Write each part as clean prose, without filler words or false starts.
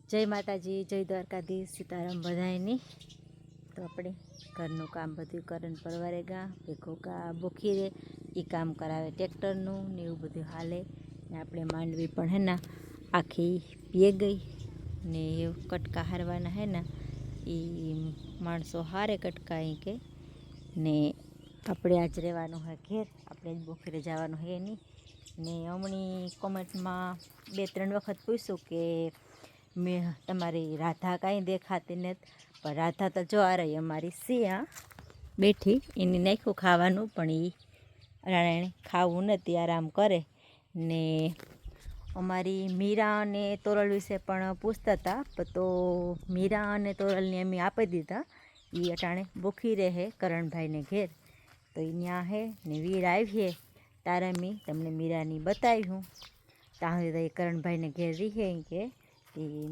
જય માતાજી, જય દ્વારકાધીશ, સીતારામ બધાયની। તો આપણે ઘરનું કામ બધું કરન પરવારે ગા ભેગો કા બોખી રે એ કામ કરાવે ટ્રેક્ટરનું ને એવું બધું હાલે ને આપણે માંડવી પણ હે ના આખી પીએ ગઈ ને કટકા હારવાના હે ને એ માણસો હારે કટકા અહીં કે ને આપણે આજ રહેવાનું હોય ઘેર, આપણે જ બોખીરે જવાનું હે નહીં ને હમણી કોમેન્ટમાં 2-3 વખત પૂછ્યું કે મેં તમારી રાધા કાંઈ દેખાતી નથી, પણ રાધા તો જો આ રહી અમારી સિયા બેઠી, એની નાખ્યું ખાવાનું પણ એ ખાવું નથી, આરામ કરે ને અમારી મીરા અને તોરલ વિશે પણ પૂછતા હતા તો મીરા અને તોરલને અમે આપી દીધા। એ અટાણે બોખી રહે કરણભાઈને ઘેર તો એ ત્યાં હે ને વીર આવીએ તારે મેં તમને મીરાની બતાવ્યું ત્યાં તો એ કરણભાઈને ઘેર રીહે કે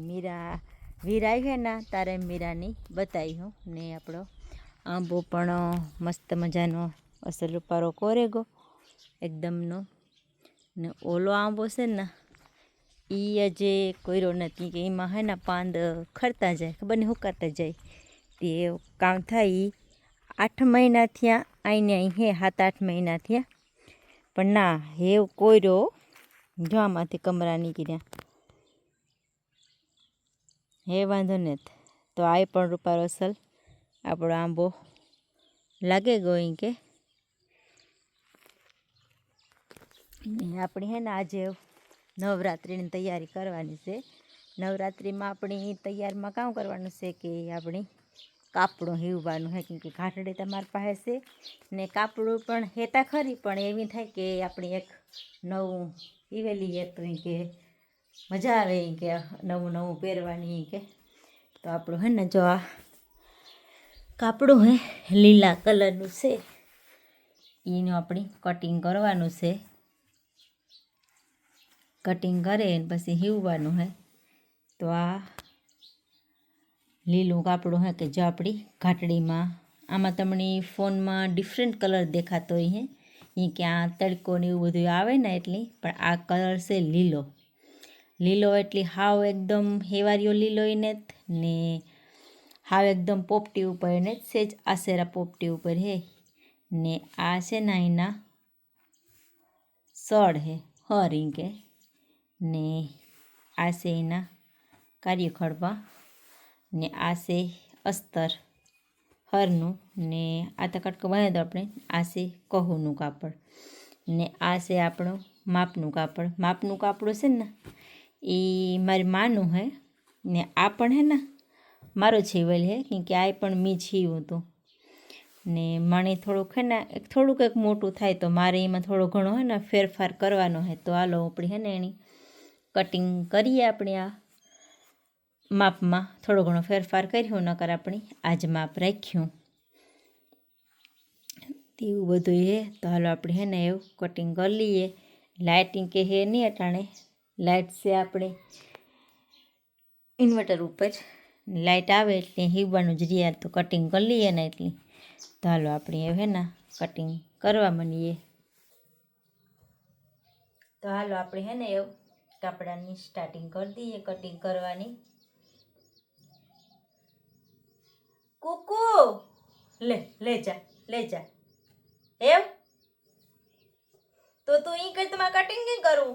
મીરા વીર આવી ને તારે મીરાની બતાવ્યું ને આપણો આંબો પણ મસ્ત મજાનો અસલ રૂપારો કોરેગો એકદમનો ને ઓલો આંબો છે ને એ જે કોયરો નથી કે એમાં હે ને પાંદ ખરતા જાય, ખબર નહીં હુકાતા જાય તે કામ થાય 8 મહિના થયા આઈને અહીં હે 7-8 મહિના થયા પણ ના હેવ કોયરો જો આમાંથી કમરા નીકળ્યા હે વાંધો નથી તો આ પણ રૂપારો અસલ આપણો આંબો લાગે ગયો કે આપણી હે ને આજે નવરાત્રિની તૈયારી કરવાની છે। નવરાત્રિમાં આપણી તૈયારમાં કામ કરવાનું છે કે આપણી કાપડું હીવવાનું છે કેમ કે ઘાટડી તમારી પાસે છે ને કાપડું પણ હેતા ખરી પણ એવી થાય કે આપણી એક નવું ઈવેલી તો કે મજા આવે કે નવું નવું પહેરવાની કે તો આપણું હે ને જો આ કાપડું હે લીલા કલરનું છે એનું આપણે કટિંગ કરવાનું છે, કટિંગ કરે પછી હીવવાનું હે તો આ લીલું કાપડું હે કે જો આપણી ઘાટડીમાં આમાં તમને ફોનમાં ડિફરન્ટ કલર દેખાતો હોય હે એ કે આ તડકો ને એવું બધું આવે ને એટલે પણ આ કલર છે લીલો, લીલો એટલે હાવ એકદમ હેવારીઓ લીલો એને ને હાવ એકદમ પોપટી ઉપર એને સેજ આશેરા પોપટી ઉપર હે ને આ છે ને એના સળ હે હર કે ને આ છે એના કાર્યખડવા ને આ છે અસ્તર હરનું ને આ તો કટકો બનાવી દો આપણે આ છે કહુનું કાપડ ને આ છે આપણું માપનું કાપડ છે ને એ મારી માનું હે ને આ પણ હે ને મારો છીવેલ હે કેમ કે આ પણ મેં છીવું હતું ને મને થોડુંક હે ને થોડુંક એક મોટું થાય તો મારે એમાં થોડો ઘણો હે ને ફેરફાર કરવાનો હે તો હાલો આપણી હે ને એની કટિંગ કરીએ આપણે આ માપમાં થોડો ઘણો ફેરફાર કર્યો નકર આપણી આજ માપ રાખ્યું તેવું બધું હે તો હાલો આપણે હે ને એવું કટિંગ કરી લઈએ। લાઇટિંગ કે હે નહીં અટાણે લાઇટ છે આપણે ઇન્વર્ટર ઉપર લાઇટ આવે એટલે હીવવાનું જ રહ્યા તો કટિંગ કરી લઈએ ને એટલે તો હાલો આપણે એવું હે ને કટિંગ કરવા માંડીએ તો હાલો આપણે હે ને એવું કાપડાની સ્ટાર્ટિંગ કરી દઈએ કટિંગ કરવાની। કુકુ લે જા એમ તો તું ઈ કઈ તમારે કટિંગ નહીં કરું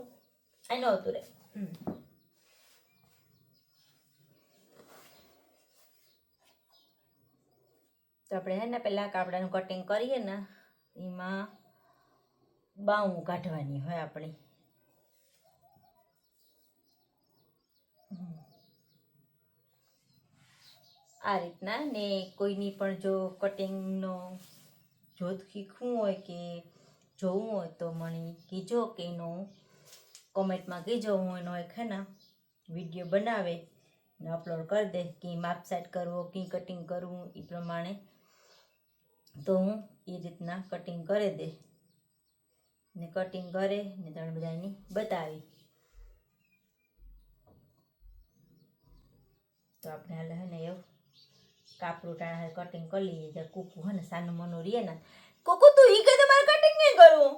આ ન હતું રે તો આપણે હે ને પહેલાં કાપડાનું કટિંગ કરીએ ને એમાં બાઉં કાઢવાની હોય આપણી આ રીતના ને કોઈની પણ જો કટિંગનો જોત શીખવું હોય કે જોવું હોય તો મને કીજો કે એનો કોમેન્ટમાં કીજો હું એનો એક હે ને વિડીયો બનાવે ને અપલોડ કરી દે કે માપ સેટ કરવો કે કટિંગ કરવું એ પ્રમાણે તો હું એ રીતના કટિંગ કરી દે ને કટિંગ કરે ને તમને બધાની બતાવી તો આપણે હાલ હે ને એવું કાપડું ટાણા કટિંગ કરી લઈએ જે કુકુ હે ને સાનું મનું રીએ ને કુકુ તું ઈ કઈ તમારે કટિંગ નહીં કરવું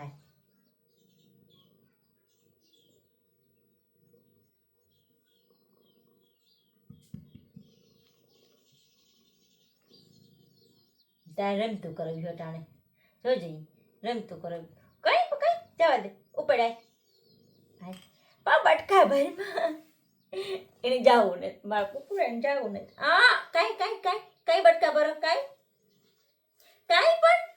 હાય તારે રમતું કરવી હોય ટાણે જોજે રમતું કરવી કઈ કઈ જવા દે ઉપડાય હાય પા બટકા ભરમાં એને જાવું ને મારા કુકડાને જાવું ને આ કઈ કઈ કઈ કઈ બટકા ભરો કઈ કઈ પણ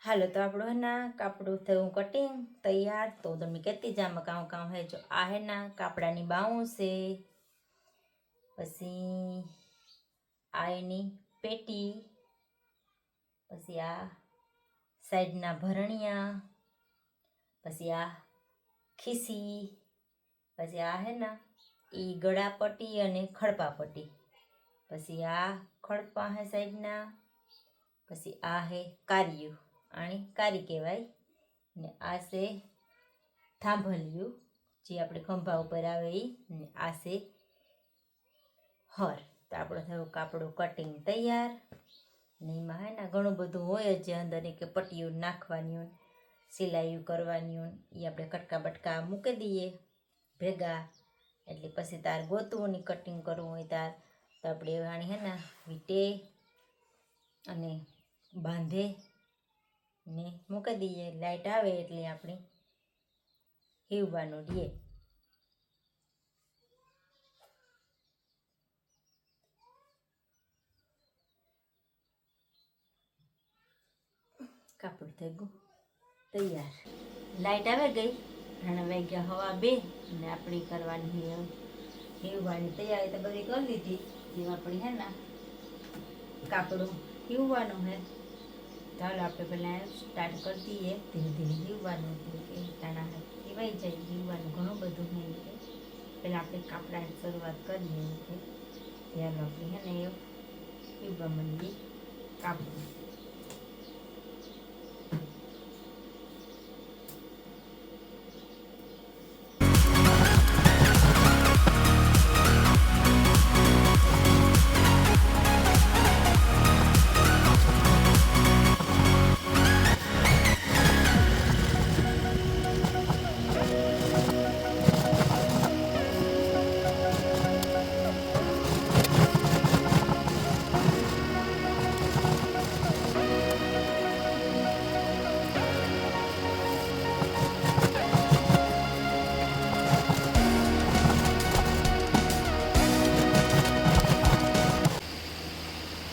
હાલો તો આપણું है ना કાપડું થયું કટિંગ તૈયાર તો તમે કહેતી જામાં કામ કામ હે જો આ હે ના કાપડાની બાઉં છે પછી આ એની પેટી પછી આ સાઈડના ભરણિયા પછી આ ખીસી પછી આ હે ના એ ગળાપટ્ટી અને ખડપાપટ્ટી પછી આ ખડપા હે સાઈડના પછી આ હે કારિયું આની કારી કહેવાય ને આ છે થાંભલિયું જે આપણે ખંભા ઉપર આવે એ ને આ છે હર તો આપણો થયો કાપડું કટિંગ તૈયાર ને એમાં હે ને ઘણું બધું હોય જ અંદર કે પટ્ટીઓ નાખવાની હોય સિલાઈઓ કરવાની હોય એ આપણે કટકા બટકા મૂકી દઈએ ભેગા એટલે પછી તાર ગોતવું ને કટિંગ કરવું હોય તાર તો આપણે આની હે ને વીટે અને બાંધે ને મૂકી દઈએ લાઈટ આવે એટલે આપણે હીવવાનું રહીએ કાપડ થઈ ગયું તૈયાર લાઈટ આવે ગઈ અને વાગ્યા હવા 2 ને આપણી કરવાની હીવવાની તૈયારી તો બધી કરી લીધી જેમ આપણી હે ને કાપડું હીવવાનું હે ચાલો આપણે પહેલાં સ્ટાર્ટ કરી દઈએ ધીરે ધીરે હીવવાનું કે તાણા હીવાઈ જાય હીવવાનું ઘણું બધું હોય કે પહેલાં આપણે કાપડાની શરૂઆત કરીએ કે ત્યારે આપણે હે ને એ હીવવા માંડીએ કાપડું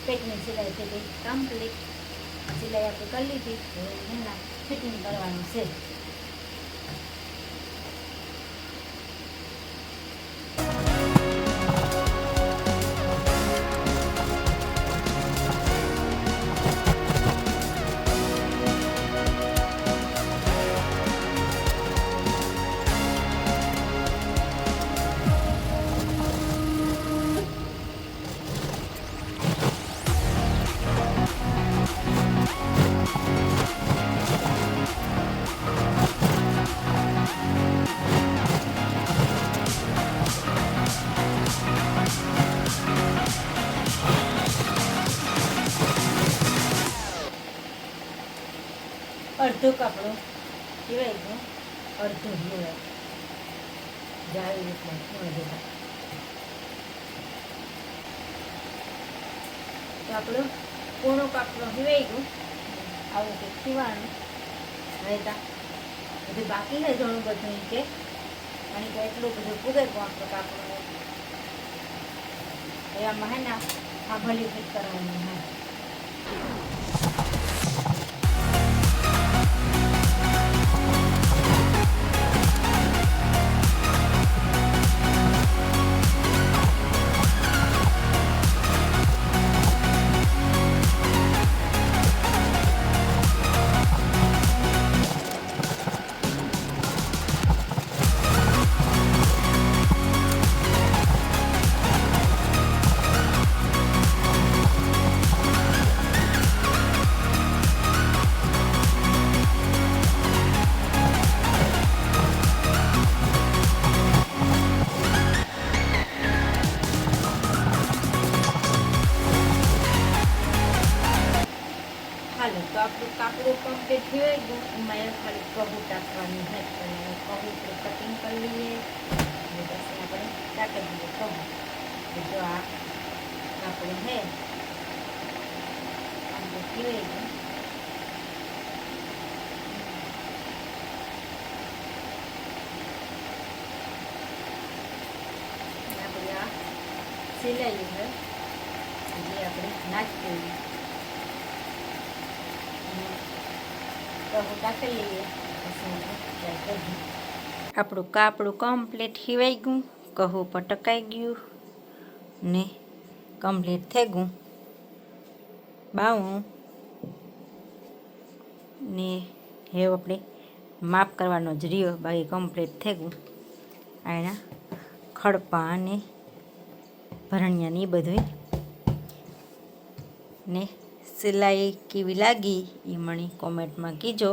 પેટની સિલાઈ થઈ ગઈ કમ્પ્લીટ સિલાઈ આપણે કરી લીધી એના ફિટિંગ કરવાનું છે અડધો કાપડો સિવાય ગયો, અડધો સિવાય જાળી રીતના અડધો. તો આપણો પૂરો કાપડો સિવાય ગયો. આવું કંઈક સીવાનું રહેતા બધું બાકી છે ઘણું બધું કે અને કે એટલું બધું પૂગે પણ આપણો કાપડો એવામાં હે ને આ ભલી ફિટ કરવાનું હા. હાલો તો આપણું કાપડું કમ્પ્લીટ થઈ ગયું. એમાં ખાલી કહું ટાંકવાની છે અને કહું કટિંગ કરી લઈએ અને પછી આપણે ટાંકી દઈએ કહું. જો આ કાપડું છે કમ્પ્લીટ થઈ ગયું. આપણે આ સિલાઈ છે જે આપણે નાખી દઈએ. આપણું કાપડું કમ્પ્લીટ સીવાઈ ગયું, કહું પટકાઈ ગયું ને કમ્પ્લીટ થઈ ગયું. બાવણું ને હવે આપણે માપ કરવાનો જ રહ્યો, બાકી કમ્પ્લીટ થઈ ગયું. આના ખડપા અને ભરણિયા ને બધું ને સિલાઈ કેવી લાગી એ મને કોમેન્ટમાં કીજો.